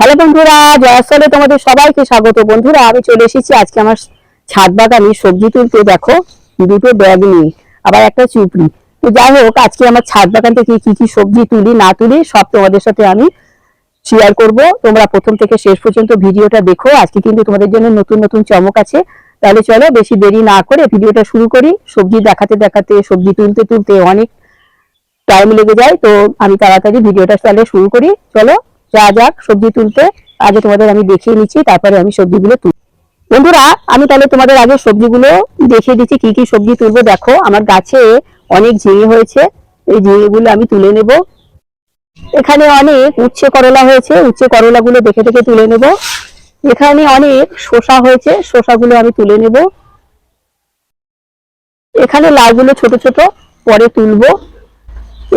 Hello বন্ধুরা, জয়াস্থলে তোমাদের সবাইকে স্বাগত। বন্ধুরা, আমি চলে এসেছি আজকে আমার ছাদ বাগানে সবজি তুলতে। দেখো, দুটো ব্যাগ নিয়ে, আবার একটা চুপড়ি। তো যাই হোক, আজকে আমার ছাদ বাগান থেকে কি কি সবজি তুলি না তুলি সব তোমাদের সাথে আমি শেয়ার করব। তোমরা প্রথম থেকে শেষ পর্যন্ত ভিডিওটা দেখো। আজকে কিন্তু তোমাদের জন্য নতুন নতুন চমক আছে। তাহলে চলো বেশি দেরি না করে ভিডিওটা শুরু করি। সবজি দেখাতে দেখাতে, সবজি তুলতে তুলতে অনেক টাইম লেগে যায়, তো আমি তাড়াতাড়ি ভিডিওটা তাহলে শুরু করি। চলো যাক সবজি তুলতে। আগে তোমাদের আমি দেখিয়ে নিচ্ছি, তারপরে আমি সবজিগুলো তুলি। বন্ধুরা, আমি তাহলে তোমাদের আগে সবজিগুলো দেখিয়ে দিচ্ছি কি কি সবজি তুলবো। দেখো, আমার গাছে অনেক ঝিঙে হয়েছে, এই ঝিঙেগুলো আমি তুলে নেব। এখানে অনেক উচ্ছে করলা হয়েছে, উচ্ছে করলাগুলো দেখে দেখে তুলে নেব। এখানে অনেক শসা হয়েছে, শসাগুলো আমি তুলে নেব। এখানে লাউগুলো ছোট ছোট, পরে তুলবো।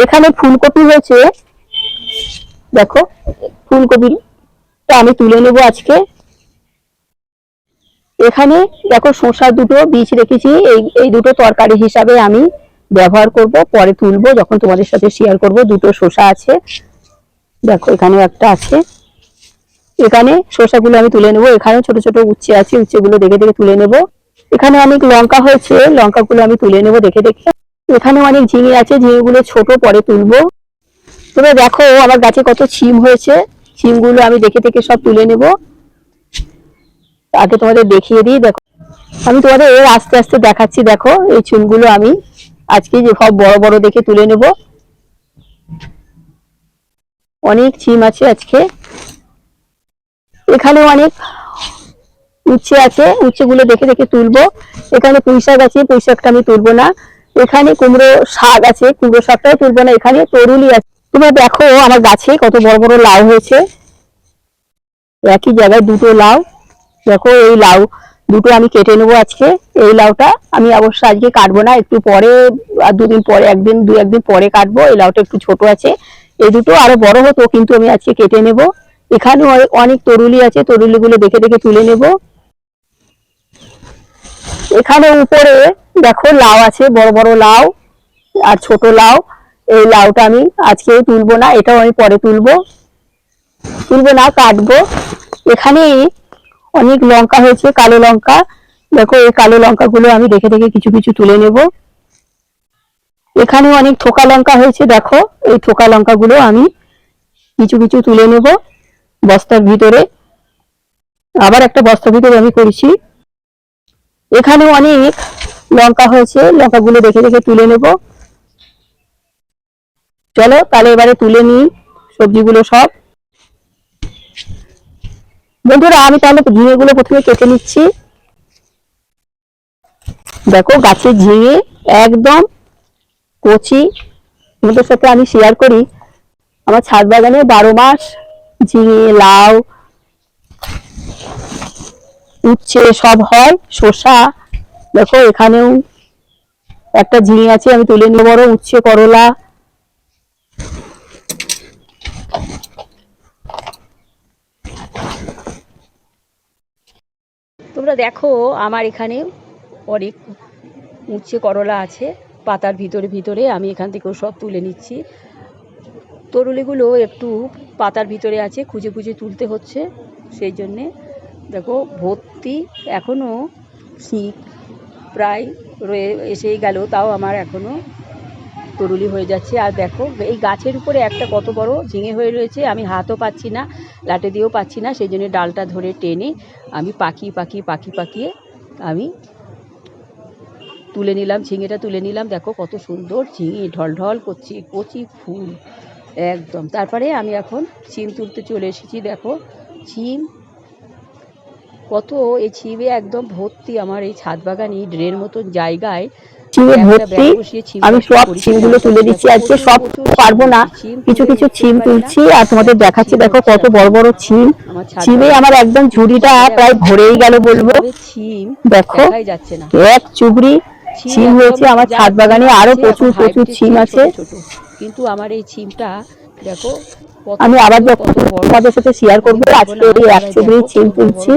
এখানে ফুলকপি হয়েছে, দেখো ফুলকপিটা আমি তুলে নেব আজকে। এখানে দেখো শসা দুটো বীজ রেখেছি, এই দুটো তরকারি হিসাবে আমি ব্যবহার করব, পরে তুলবো যখন তোমাদের সাথে শেয়ার করব। দুটো শসা আছে, দেখো এখানেও একটা আছে। এখানে শসাগুলো আমি তুলে নেব। এখানে ছোট ছোট উচ্ছে আছে, উচ্ছেগুলো দেখে দেখে তুলে নেব। এখানে অনেক লঙ্কা হয়েছে, লঙ্কাগুলো আমি তুলে নেব দেখে দেখে। এখানে অনেক ঝিঙে আছে, ঝিঙেগুলো ছোট, পরে তুলবো। তোমরা দেখো আমার গাছে কত ছিম হয়েছে, ছিমগুলো আমি দেখে দেখে সব তুলে নেব। আগে তোমাদের দেখিয়ে দিই। দেখো, আমি তোমাদের আস্তে আস্তে দেখাচ্ছি। দেখো, এই চুলগুলো আমি আজকে যে সব বড় বড় দেখে তুলে নেব। অনেক ছিম আছে আজকে। এখানে অনেক উচ্ছে আছে, উচ্ছেগুলো দেখে দেখে তুলবো। এখানে পুঁই শাক আছে, পুঁই শাকটা আমি তুলবো না। এখানে কুমড়ো শাক আছে, কুমড়ো শাকটাও তুলবো না। এখানে তরুলি আছে। তোমরা দেখো আমার গাছে কত বড় বড় লাউ হয়েছে, একই জায়গায় দুটো লাউ। দেখো, এই লাউ দুটো আমি কেটে নেবো আজকে। এই লাউটা আমি অবশ্য আজকে কাটবো না, একটু পরে, আর দুদিন পরে, একদিন পরে কাটবো। এই লাউটা একটু ছোট আছে, এই দুটো আরো বড় হতো, কিন্তু আমি আজকে কেটে নেব। এখানে অনেক তরুলি আছে, তরুলিগুলো দেখে দেখে তুলে নেব। এখানে উপরে দেখো লাউ আছে, বড় বড় লাউ আর ছোট লাউ। এই লাউটা আমি আজকে তুলবো না, এটাও আমি পরে তুলবো না, কাটবো। এখানে অনেক লঙ্কা হয়েছে, কালো লঙ্কা। দেখো, এই কালো লঙ্কাগুলো আমি দেখে দেখে কিছু কিছু তুলে নেব। এখানে অনেক থোকা লঙ্কা হয়েছে, দেখো এই থোকা লঙ্কাগুলো আমি কিছু কিছু তুলে নেব বস্তার ভিতরে। আবার একটা বস্তার ভিতরে আমি করেছি। এখানে অনেক লঙ্কা হয়েছে, লঙ্কাগুলো দেখে দেখে তুলে নেব। চলো তাহলে এবারে তুলে নিই সবজিগুলো সব। বন্ধুরা, আমি তাহলে ঝিঙেগুলো প্রথমে কেটে নিচ্ছি। দেখো, গাছের ঝিঙে একদম কচি। তোমাদের সাথে আমি শেয়ার করি, আমার ছাদ বাগানে 12 মাস ঝিঙে, লাউ, উচ্ছে সব হয়, শসা। দেখো, এখানেও একটা ঝিঙে আছে, আমি তুলে নেব। বড় উচ্ছে করলা। তোমরা দেখো আমার এখানে অনেক উচ্ছে করলা আছে পাতার ভিতরে ভিতরে, আমি এখান থেকেও সব তুলে নিচ্ছি। তরুলিগুলো একটু পাতার ভিতরে আছে, খুঁজে খুঁজে তুলতে হচ্ছে, সেই জন্যে। দেখো ভর্তি, এখনও শীত প্রায় রয়ে এসেই গেল, তাও আমার এখনও তরুলি হয়ে যাচ্ছে। আর দেখো এই গাছের উপরে একটা কত বড় ঝিঙে হয়ে রয়েছে, আমি হাতও পাচ্ছি না, লাঠি দিয়েও পাচ্ছি না, সেই জন্য ডালটা ধরে টেনে আমি পাকিয়ে আমি তুলে নিলাম, ঝিঙেটা তুলে নিলাম। দেখো কত সুন্দর ঝিঙে, ঢলঢল করছে, কচি ফুল একদম। তারপরে আমি এখন ছিম তুলতে চলে এসেছি। দেখো ছিম কত, এই ছিমে একদম ভর্তি আমার এই ছাদ বাগানে, ড্রেন মতন জায়গায় ছিমে ভর্তি। আমি সব ছিমগুলো তুলে দিচ্ছি আজকে, সব পারবো না, কিছু কিছু ছিম তুলছি আর তোমাদের দেখাচ্ছি। দেখো কত বড় বড় ছিম, ছিমে আমার একদম ঝুড়িটা প্রায় ভরেই গেল বলবো। দেখো এক চুবড়ি ছিম হয়েছে আমার ছাদ বাগানে, আরো প্রচুর প্রচুর ছিম আছে। কিন্তু আমার এই ছিমটা দেখো, আমি আবার তোমাদের সাথে শেয়ার করবো। আজকে এই এক চুবড়ি ছিম তুলছি।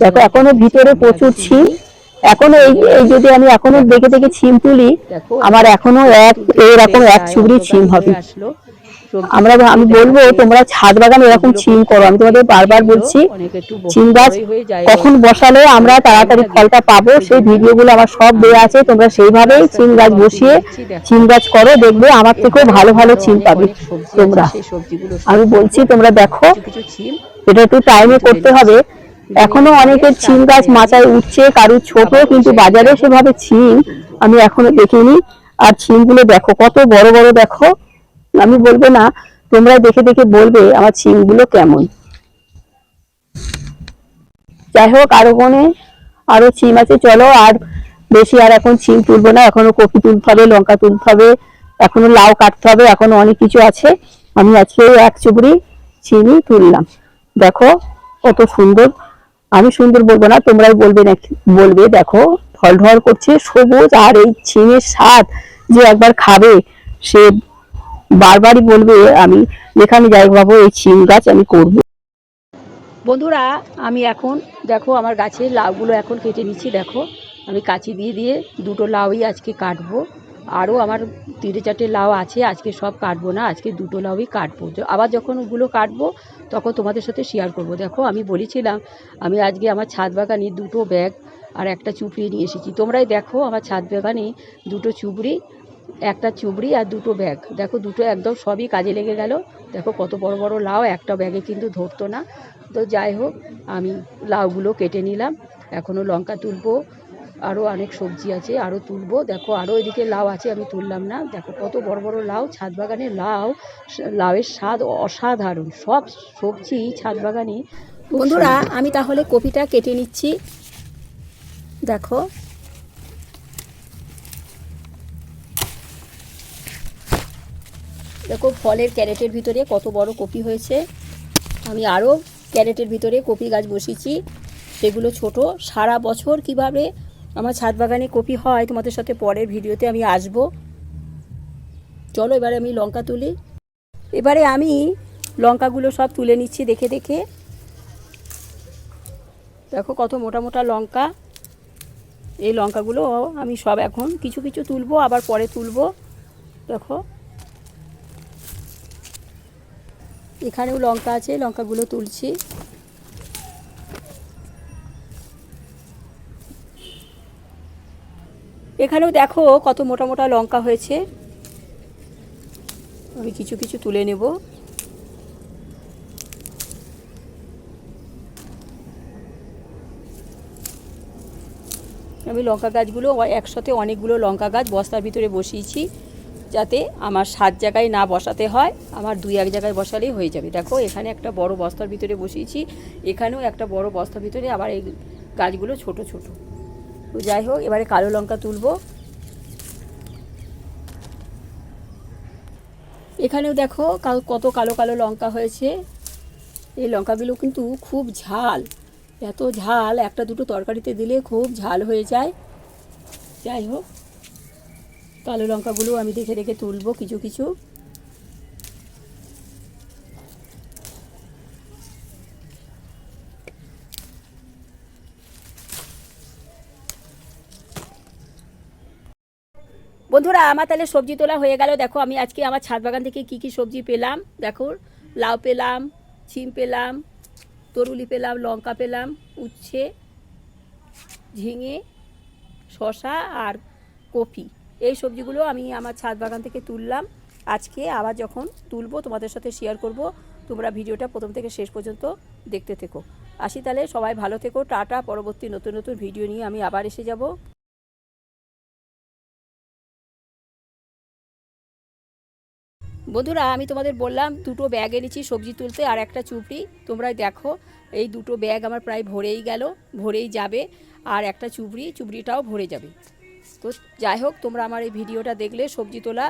দেখো এখনো ভিতরে প্রচুর ছিম, এখনো এই যদি আমি এখনো দেখে দেখে ছিম তুলি, আমার এখনো এরকম এক চুবড়ি ছিম হবে। আমি বলবো তোমরা ছাদ বাগানে এরকম সিম করো। আমি তোমাদের বারবার বলছি সিম গাছ কখন বসালে আমরা তাড়াতাড়ি ফলটা পাবো সেই ভিডিওগুলো আমার সব দেওয়া আছে। তোমরা সেইভাবেই সিম গাছ বসিয়ে সিম গাছ করো, দেখবে আমার থেকেও ভালো ভালো সিম পাবে তোমরা। আমি বলছি তোমরা দেখো, এটা একটু টাইমে করতে হবে। এখনো অনেকের সিম গাছ মাচায় উঠছে, কারুর ছোট, কিন্তু বাজারে সেভাবে সিম আমি এখনো দেখিনি। আর সিমগুলো দেখো কত বড় বড়, দেখো। আমি বলবো না, তোমরা দেখে দেখে বলবে আমার সিমগুলো কেমন। যাই হোক, আরো সিম আছে, চলো। আর বেশি আর এখন সিম তুলবো না, এখনো কপি তুলতে হবে, লঙ্কা তুলতে হবে, এখনো লাউ কাটতে হবে, এখনো অনেক কিছু আছে। আমি আজকে এক চুবড়ি সিমই তুললাম। দেখো কত সুন্দর। আমি সুন্দর বলবো না, তোমরাই বলবে। দেখো ঢল করছে সবুজ, আর এই সিমের স্বাদ যে একবার খাবে সে বারবারই বলবে আমি যেখানে যাই পাবো এই সিম গাছ আমি করবো। বন্ধুরা, আমি এখন দেখো আমার গাছের লাউগুলো এখন কেটে নিচ্ছি। দেখো আমি কাঁচি দিয়ে দিয়ে দুটো লাউই আজকে কাটবো। আরও আমার 3-4টে লাউ আছে, আজকে সব কাটবো না, আজকে দুটো লাউই কাটবো। আবার যখন ওগুলো কাটবো তখন তোমাদের সাথে শেয়ার করব। দেখো আমি বলেছিলাম আমি আজকে আমার ছাদ বাগানে দুটো ব্যাগ আর একটা চুপড়ি নিয়ে এসেছি। তোমরাই দেখো আমার ছাদ বাগানে দুটো চুবড়ি, একটা চুবড়ি আর দুটো ব্যাগ। দেখো দুটো একদম সবই কাজে লেগে গেল। দেখো কত বড় বড় লাউ, একটা ব্যাগে কিন্তু ধরতো না। তো যাই হোক, আমি লাউগুলো কেটে নিলাম। এখনও লঙ্কা তুলবো, আরও অনেক সবজি আছে আরও তুলবো। দেখো আরও এদিকে লাউ আছে, আমি তুললাম না। দেখো কত বড় বড় লাউ, ছাদ বাগানে লাউয়ের স্বাদ অসাধারণ। সব সবজি ছাদ বাগানে। বন্ধুরা, আমি তাহলে কপিটা কেটে নিচ্ছি। দেখো দেখো ফলের ক্যারেটের ভিতরে কত বড় কপি হয়েছে। আমি আরও ক্যারেটের ভিতরে কপি গাছ বসিয়েছি, সেগুলো ছোট। সারা বছর কিভাবে আমার ছাদ বাগানে কপি হয় তোমাদের সাথে পরের ভিডিওতে আমি আসব। চলো এবারে আমি লঙ্কা তুলি। এবারে আমি লঙ্কাগুলো সব তুলে নিচ্ছি দেখে দেখে। দেখো কত মোটা মোটা লঙ্কা। এই লঙ্কাগুলো আমি সব এখন কিছু কিছু তুলবো, আবার পরে তুলবো। দেখো এখানেও লঙ্কা আছে, লঙ্কাগুলো তুলছি। এখানেও দেখো কত মোটা মোটা লঙ্কা হয়েছে, আমি কিছু কিছু তুলে নেব। আমি লঙ্কা গাছগুলো একসাথে অনেকগুলো লঙ্কা গাছ বস্তার ভিতরে বসিয়েছি, যাতে আমার 7 জায়গায় না বসাতে হয়, আমার 2-1 জায়গায় বসালেই হয়ে যাবে। দেখো এখানে একটা বড় বস্তার ভিতরে বসিয়েছি, এখানেও একটা বড় বস্তার ভিতরে, আবার এই গাছগুলো ছোট ছোট। তো যাই হোক, এবারে কালো লঙ্কা তুলবো। এখানেও দেখো কত কালো কালো লঙ্কা হয়েছে। এই লঙ্কাগুলো কিন্তু খুব ঝাল, এত ঝাল, একটা দুটো তরকারিতে দিলে খুব ঝাল হয়ে যায়। যাই হোক, কালো লঙ্কাগুলো আমি দেখে দেখে তুলবো কিছু কিছু। বন্ধুরা, আমার তাহলে সবজি তোলা হয়ে গেল। দেখো আমি আজকে আমার ছাদ বাগান থেকে কি কি সবজি পেলাম। দেখো লাউ পেলাম, সিম পেলাম, তরুলি পেলাম, লঙ্কা পেলাম, উচ্ছে, ঝিঙে, শসা আর কপি। এই সবজিগুলো আমি আমার ছাদ বাগান থেকে তুললাম। আজকে আবার যখন তুলবো তোমাদের সাথে শেয়ার করব। তোমরা ভিডিওটা প্রথম থেকে শেষ পর্যন্ত দেখতে থেকো। আসি তাহলে, সবাই ভালো থেকো, টাটা। পরবর্তী নতুন নতুন ভিডিও নিয়ে আমি আবার এসে যাব। বন্ধুরা, আমি তোমাদের বললাম দুটো ব্যাগ এনেছি সবজি তুলতে আর একটা চুপড়ি। তোমরা দেখো এই দুটো ব্যাগ আমার প্রায় ভরেই গেল, ভরেই যাবে। আর একটা চুবড়িটাও ভরে যাবে। তো যাই হোক, তোমরা আমার এই ভিডিওটা দেখলে সবজি তোলা